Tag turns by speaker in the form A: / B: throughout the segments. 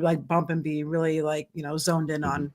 A: like bump and be really like, zoned in on.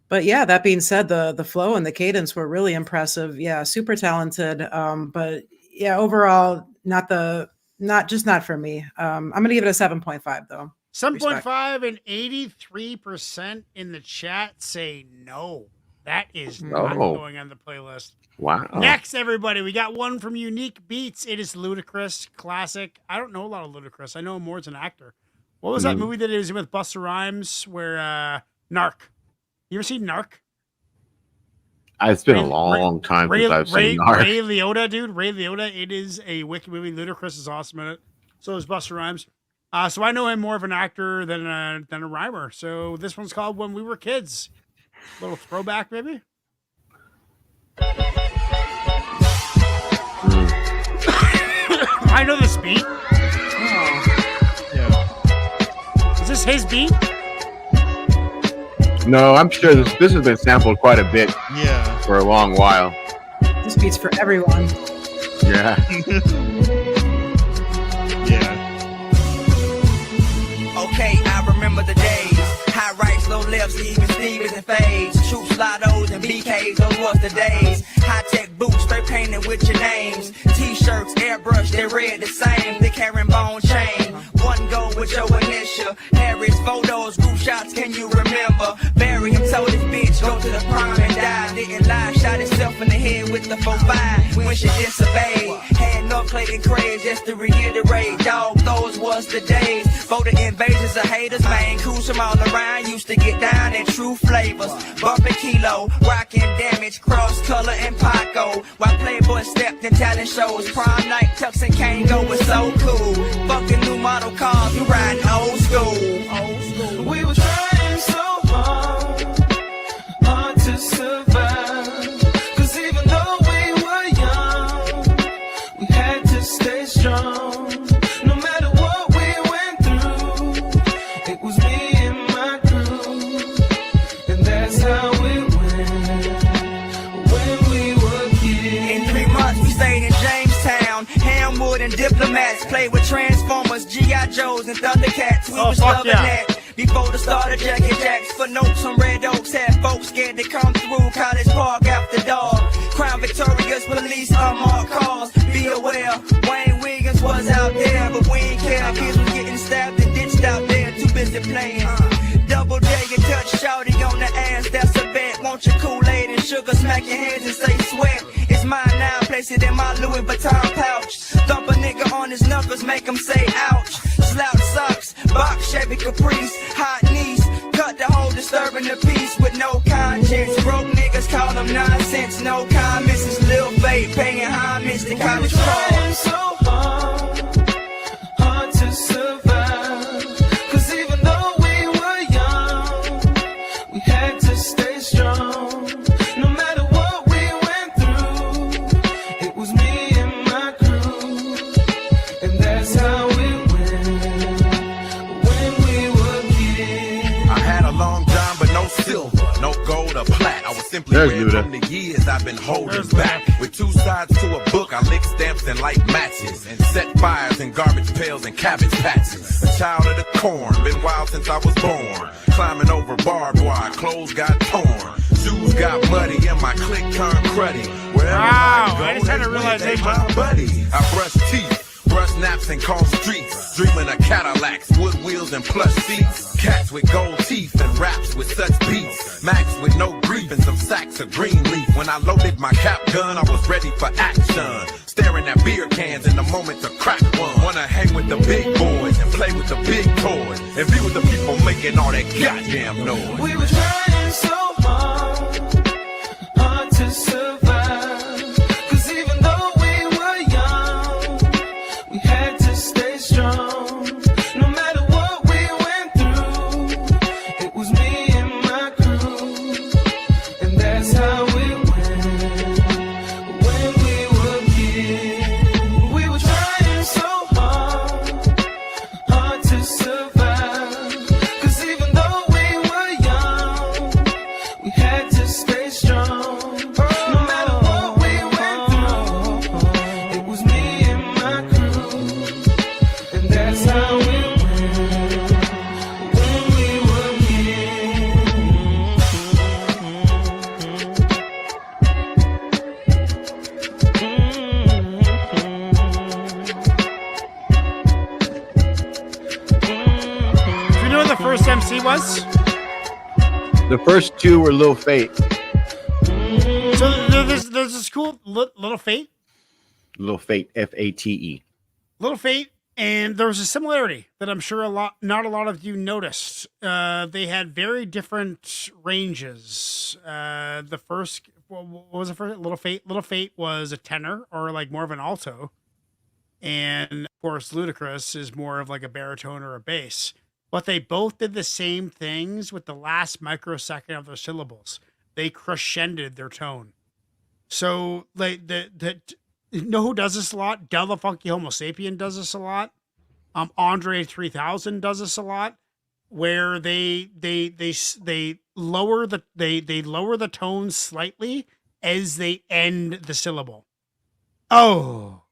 A: But yeah, that being said, the flow and the cadence were really impressive. Yeah, super talented. But yeah, overall, not for me. I'm gonna give it a 7.5 though.
B: 7.5 and 83% in the chat say no. That is not going on the playlist.
C: Wow.
B: Next, everybody, we got one from Unique Beats. It is LUDACRIS, classic. I don't know a lot of LUDACRIS. I know him more as an actor. What was that movie that he was in with Busta Rhymes where Narc? You ever seen Narc?
C: It's been a long time since I've seen Narc.
B: Ray Liotta, dude. Ray Liotta. It is a wicked movie. LUDACRIS is awesome in it. So is Busta Rhymes. So I know him more of an actor than a rhymer. So this one's called When We Were Kids. A little throwback, maybe. I know this beat. Oh. Yeah. Is this his beat?
C: No, I'm sure this has been sampled quite a bit.
D: Yeah.
C: For a long while.
A: This beat's for everyone.
C: Yeah.
D: Yeah.
E: Okay, I remember the days. High rights, low lefts, even Stevens and fades. Troops, Lottos, and BKs, those was the days. High-tech boots, spray painted with your names. T-shirts, airbrush, they read the same. The herringbone chain. One go with your initial. Harris photos, group shots, can you remember? Barry him told his bitch, go to the prom and die. Didn't lie, shot himself in the head with the 4-5. When she disobeyed, had no Clayton craze, just to reiterate. Dog, those was the days. Voter invasions of haters, man, crews from all around. Used to get down in true flavors. Bumping kilo, rocking damage, cross color and Paco. While Playboy stepped in talent shows, prom night, Tux and Kango was so cool. Fucking new model cars, we riding old school.
F: We were trying so hard to survive. Cause even though we were young, we had to stay strong. No matter what we went through, it was me and my crew. And that's how it went when we were kids.
E: In 3 months we stayed in Jamestown. Hamwood and Diplomats, played with Transformers, G.I. Joes and Thundercats. We was loving that. Before the start of Jackie Jacks, for notes on Red Oaks, had folks scared to come through College Park after dark. Crown Victorious, police unmarked cars. Be aware, Wayne Wiggins was out there, but we ain't care. Kids was getting stabbed and ditched out there, too busy playing. Double day and touch shouty on the ass, that's a bet. Want your Kool-Aid and sugar, smack your hands and say sweat. It's mine now, place it in my Louis Vuitton pouch. Thump a nigga on his knuckles, make him say ouch. Slouch socks, box Chevy Caprice, hot knees, cut the hole, disturbing the peace with no conscience. Broke niggas call them nonsense, no comments. It's Lil Babe paying homage to college
F: trying
E: calls.
F: so hard to survive. Cause even though we were young, we had to stay strong. No matter what we went through, it was me and my crew. And that's how it went when we were kids.
G: I had a long John, but no silver, no gold or plat. I was simply wearing from the years I've been holding back. With 2 sides to a book, I lick stamps and light matches, and set fires in garbage pails and cabbage patches. A child of the corn, been wild since I was born. Climbing over barbed wire, clothes got torn. Shoes got muddy and my clique turned cruddy. Wherever
B: I just had a realization.
G: My buddy. I brush teeth, brush naps and comb streets. Dreaming of Cadillacs, wood wheels and plush seats. Cats with gold teeth and raps with such beats. Max with no grief and some sacks of green leaf. When I loaded my cap gun, I was ready for action. Staring at beer cans in the moment to crack one. Wanna hang with the big boys and play with the big toys. And be with the people making all that goddamn noise.
F: We were trying so hard to survive. Cause even though we were young, we had to stay strong. No matter what we went through, it was me and my crew. And that's how it went when we were kids. We were trying so hard to survive. Cause even though we were young, we had to stay strong. No matter
B: the first MC was?
C: The first two were Lil Fate.
B: So there's this cool Little Fate.
C: Lil Fate, Fate.
B: Little Fate, and there was a similarity that I'm sure not a lot of you noticed. They had very different ranges. The first, what was the first? Little Fate. Little Fate was a tenor or like more of an alto, and of course, LUDACRIS is more of like a baritone or a bass. But they both did the same things with the last microsecond of their syllables. They crescended their tone. So like you know who does this a lot? Del the Funky Homo Sapien does this a lot. Andre 3000 does this a lot, where they lower the tone slightly as they end the syllable. Oh,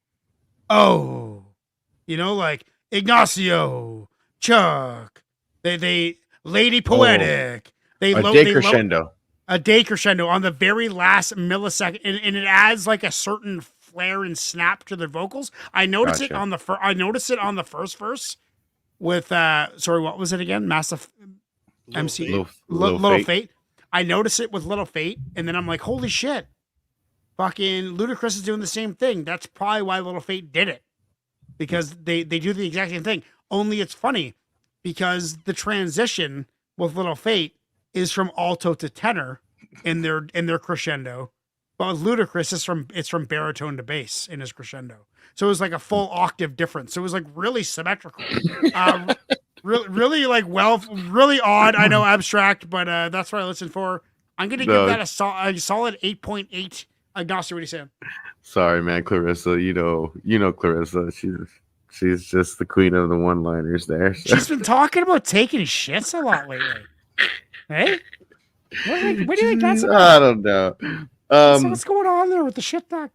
B: you know, like Ignacio, Chuck. They Lady Poetic. They
C: A decrescendo.
B: A decrescendo on the very last millisecond, and it adds like a certain flair and snap to the vocals. I noticed it on the first verse with sorry, what was it again? Massive MC Little Fate. I noticed it with Little Fate, and then I'm like, holy shit, fucking LUDACRIS is doing the same thing. That's probably why Little Fate did it, because they do the exact same thing. Only it's funny because the transition with Little Fate is from alto to tenor in their crescendo. But with LUDACRIS, it's from baritone to bass in his crescendo. So it was like a full octave difference. So it was like really symmetrical. Really like really odd. I know, abstract, but that's what I listened for. I'm gonna give that a solid 8.8. Ignacio, what are you saying?
C: Sorry, man, Clarissa. You know Clarissa. She's just the queen of the one-liners there. So.
B: She's been talking about taking shits a lot lately. Hey, what do you think that's about?
C: I don't know.
B: So what's going on there with the shit talk?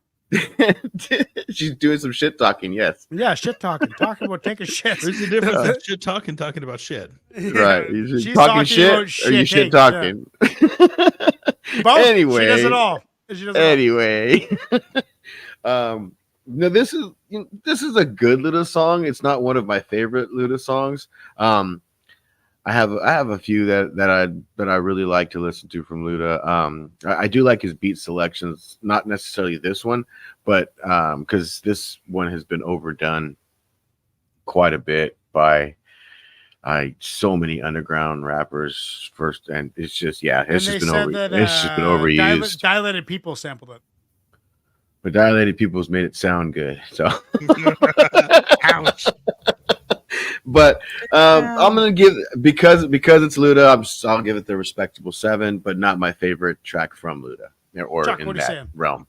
C: She's doing some shit talking, yes.
B: Yeah, shit talking. Talking about taking shit.
D: There's a difference in shit talking about shit.
C: Right. She's
B: talking
C: talking shit, or you shit talking?
B: Yeah. Both.
C: Anyway.
B: She does it all.
C: Anyway. No, this is a good Luda song. It's not one of my favorite Luda songs. I have a few that I really like to listen to from Luda. I do like his beat selections, not necessarily this one, but because this one has been overdone quite a bit by so many underground rappers first, and it's just it's just been overused.
B: Dilated People sampled it.
C: But Dilated People's made it sound good. So
B: ouch.
C: But I'm gonna give, because it's Luda, I'll give it the respectable 7, but not my favorite track from Luda or
B: Chuck,
C: in that realm.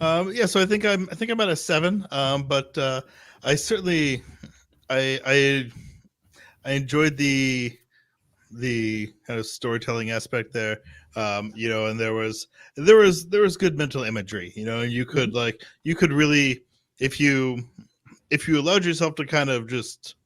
D: So I think I'm at a 7. But I certainly I enjoyed the kind of storytelling aspect there. You know, and there was good mental imagery. You know, you could really, if you allowed yourself to kind of just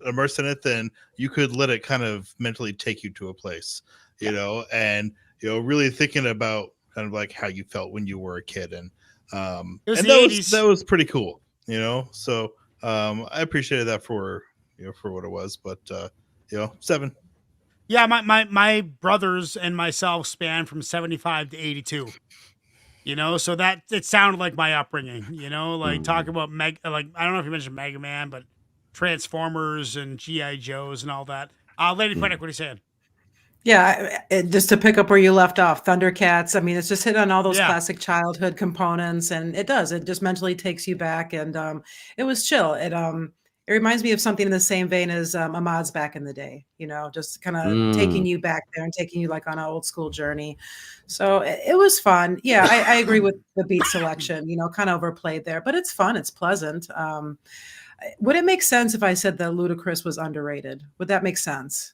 D: immerse in it, then you could let it kind of mentally take you to a place, you know, and, you know, really thinking about kind of like how you felt when you were a kid. And, that was pretty cool, you know? So, I appreciated that for what it was, but, 7.
B: Yeah. My brothers and myself span from 75 to 82, you know, so that it sounded like my upbringing, you know, like talk about I don't know if you mentioned Mega Man, but Transformers and G.I. Joes and all that. Lady Poetic, what are you saying?
A: Yeah, just to pick up where you left off, Thundercats. I mean, it's just hit on all those classic childhood components, and it just mentally takes you back, and it was chill. It reminds me of something in the same vein as Ahmad's back in the day, you know, just kind of taking you back there and taking you like on an old school journey. So it was fun. Yeah, I agree with the beat selection, you know, kind of overplayed there, but it's fun. It's pleasant. Would it make sense if I said that LUDACRIS was underrated? Would that make sense?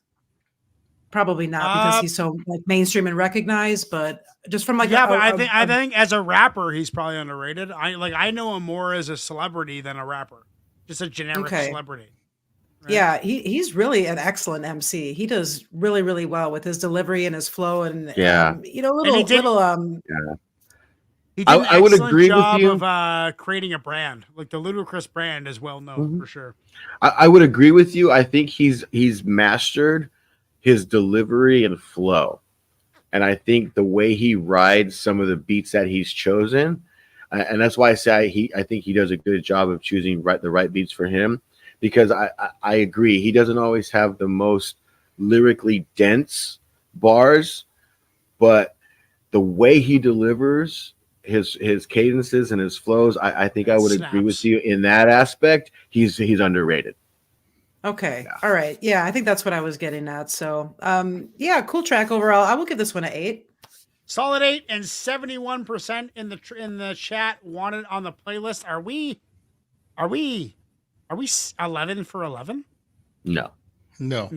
A: Probably not, because he's so like mainstream and recognized, but just from like
B: I think as a rapper he's probably underrated. I know him more as a celebrity than a rapper, just a generic celebrity. Right?
A: Yeah, he's really an excellent MC. He does really, really well with his delivery and his flow, and you know,
B: He did an
C: I would
B: excellent
C: agree with
B: job
C: you.
B: of creating a brand. Like the LUDACRIS brand is well known for sure.
C: I would agree with you. I think he's mastered his delivery and flow, and I think the way he rides some of the beats that he's chosen, and that's why I say I think he does a good job of choosing the right beats for him, because I agree he doesn't always have the most lyrically dense bars, but the way he delivers his cadences and his flows, I think I would agree with you in that aspect. He's underrated.
A: Okay. All right. Yeah, I think that's what I was getting at. So, yeah, cool track overall. I will give this one an 8.
B: Solid 8, and 71% in the chat wanted on the playlist. Are we 11 for 11?
C: No,
D: No.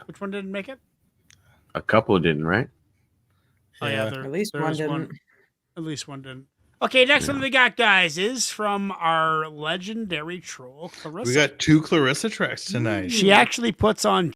B: Which one didn't make it?
C: a couple didn't, right?
B: Oh yeah,
A: At least one didn't.
B: At least one didn't. Okay, next one we got, guys, is from our legendary troll, Clarissa.
D: We got 2 Clarissa tracks tonight.
B: She actually puts on